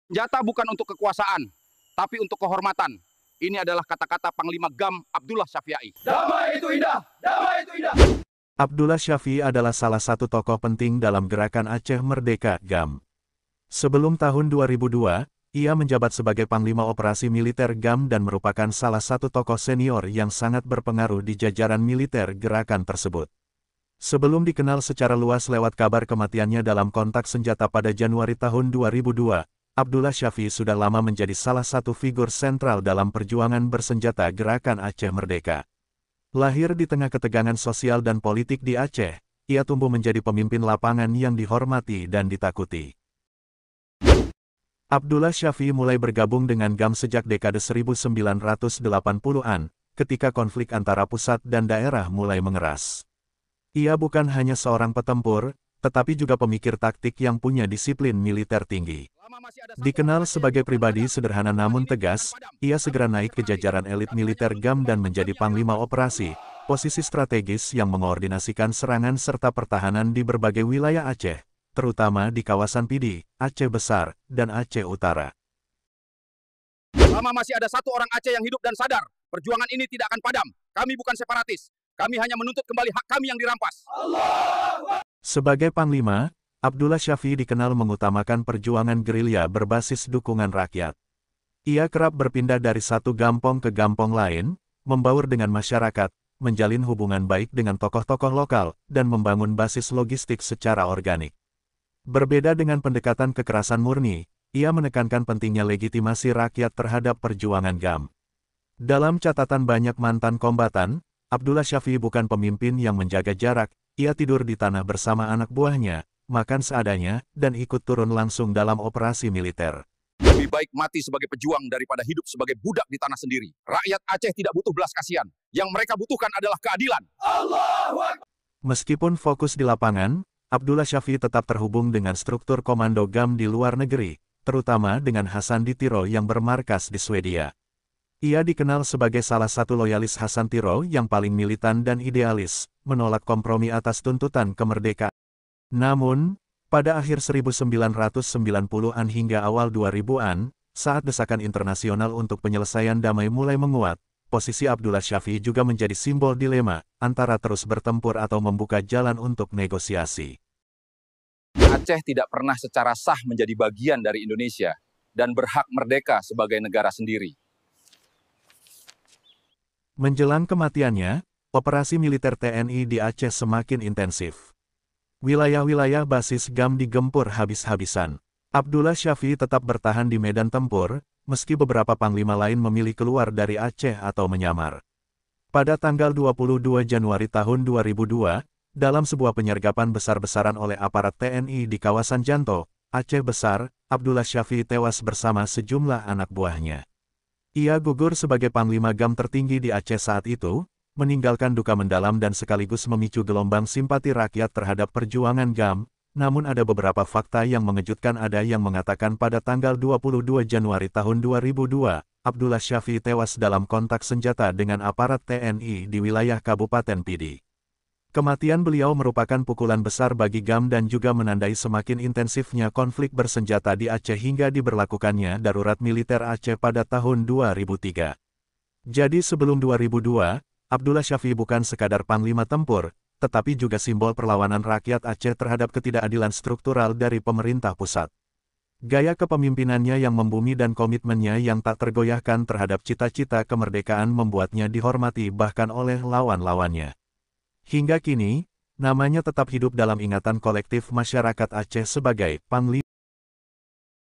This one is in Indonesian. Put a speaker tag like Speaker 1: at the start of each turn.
Speaker 1: Senjata bukan untuk kekuasaan, tapi untuk kehormatan. Ini adalah kata-kata Panglima GAM Abdullah Syafiei.
Speaker 2: Damai itu indah, damai itu indah.
Speaker 3: Abdullah Syafiei adalah salah satu tokoh penting dalam gerakan Aceh Merdeka (GAM). Sebelum tahun 2002, ia menjabat sebagai Panglima Operasi Militer GAM dan merupakan salah satu tokoh senior yang sangat berpengaruh di jajaran militer gerakan tersebut. Sebelum dikenal secara luas lewat kabar kematiannya dalam kontak senjata pada Januari tahun 2002, Abdullah Syafiei sudah lama menjadi salah satu figur sentral dalam perjuangan bersenjata gerakan Aceh Merdeka. Lahir di tengah ketegangan sosial dan politik di Aceh, ia tumbuh menjadi pemimpin lapangan yang dihormati dan ditakuti. Abdullah Syafiei mulai bergabung dengan GAM sejak dekade 1980-an, ketika konflik antara pusat dan daerah mulai mengeras. Ia bukan hanya seorang petempur, tetapi juga pemikir taktik yang punya disiplin militer tinggi. Dikenal sebagai pribadi sederhana namun tegas, ia segera naik ke jajaran elit militer GAM dan menjadi Panglima Operasi, posisi strategis yang mengoordinasikan serangan serta pertahanan di berbagai wilayah Aceh, terutama di kawasan Pidi, Aceh Besar, dan Aceh Utara.
Speaker 1: Selama masih ada satu orang Aceh yang hidup dan sadar, perjuangan ini tidak akan padam. Kami bukan separatis. Kami hanya menuntut kembali hak kami yang dirampas.
Speaker 3: Sebagai Panglima, Abdullah Syafiei dikenal mengutamakan perjuangan gerilya berbasis dukungan rakyat. Ia kerap berpindah dari satu gampong ke gampong lain, membaur dengan masyarakat, menjalin hubungan baik dengan tokoh-tokoh lokal, dan membangun basis logistik secara organik. Berbeda dengan pendekatan kekerasan murni, ia menekankan pentingnya legitimasi rakyat terhadap perjuangan GAM. Dalam catatan banyak mantan kombatan, Abdullah Syafiei bukan pemimpin yang menjaga jarak, ia tidur di tanah bersama anak buahnya, makan seadanya, dan ikut turun langsung dalam operasi militer.
Speaker 1: Lebih baik mati sebagai pejuang daripada hidup sebagai budak di tanah sendiri. Rakyat Aceh tidak butuh belas kasihan. Yang mereka butuhkan adalah keadilan.
Speaker 3: Meskipun fokus di lapangan, Abdullah Syafiei tetap terhubung dengan struktur komando GAM di luar negeri, terutama dengan Hasan Tiro yang bermarkas di Swedia. Ia dikenal sebagai salah satu loyalis Hasan Tiro yang paling militan dan idealis, menolak kompromi atas tuntutan kemerdekaan. Namun, pada akhir 1990-an hingga awal 2000-an, saat desakan internasional untuk penyelesaian damai mulai menguat, posisi Abdullah Syafiei juga menjadi simbol dilema, antara terus bertempur atau membuka jalan untuk negosiasi.
Speaker 1: Aceh tidak pernah secara sah menjadi bagian dari Indonesia, dan berhak merdeka sebagai negara sendiri.
Speaker 3: Menjelang kematiannya, operasi militer TNI di Aceh semakin intensif. Wilayah-wilayah basis GAM digempur habis-habisan. Abdullah Syafiei tetap bertahan di medan tempur, meski beberapa panglima lain memilih keluar dari Aceh atau menyamar. Pada tanggal 22 Januari tahun 2002, dalam sebuah penyergapan besar-besaran oleh aparat TNI di kawasan Janto, Aceh Besar, Abdullah Syafiei tewas bersama sejumlah anak buahnya. Ia gugur sebagai Panglima GAM tertinggi di Aceh saat itu, meninggalkan duka mendalam dan sekaligus memicu gelombang simpati rakyat terhadap perjuangan GAM, namun ada beberapa fakta yang mengejutkan. Ada yang mengatakan pada tanggal 22 Januari tahun 2002, Abdullah Syafiei tewas dalam kontak senjata dengan aparat TNI di wilayah Kabupaten Pidi. Kematian beliau merupakan pukulan besar bagi GAM dan juga menandai semakin intensifnya konflik bersenjata di Aceh hingga diberlakukannya darurat militer Aceh pada tahun 2003. Jadi sebelum 2002, Abdullah Syafiei bukan sekadar panglima tempur, tetapi juga simbol perlawanan rakyat Aceh terhadap ketidakadilan struktural dari pemerintah pusat. Gaya kepemimpinannya yang membumi dan komitmennya yang tak tergoyahkan terhadap cita-cita kemerdekaan membuatnya dihormati bahkan oleh lawan-lawannya. Hingga kini, namanya tetap hidup dalam ingatan kolektif masyarakat Aceh sebagai Panglima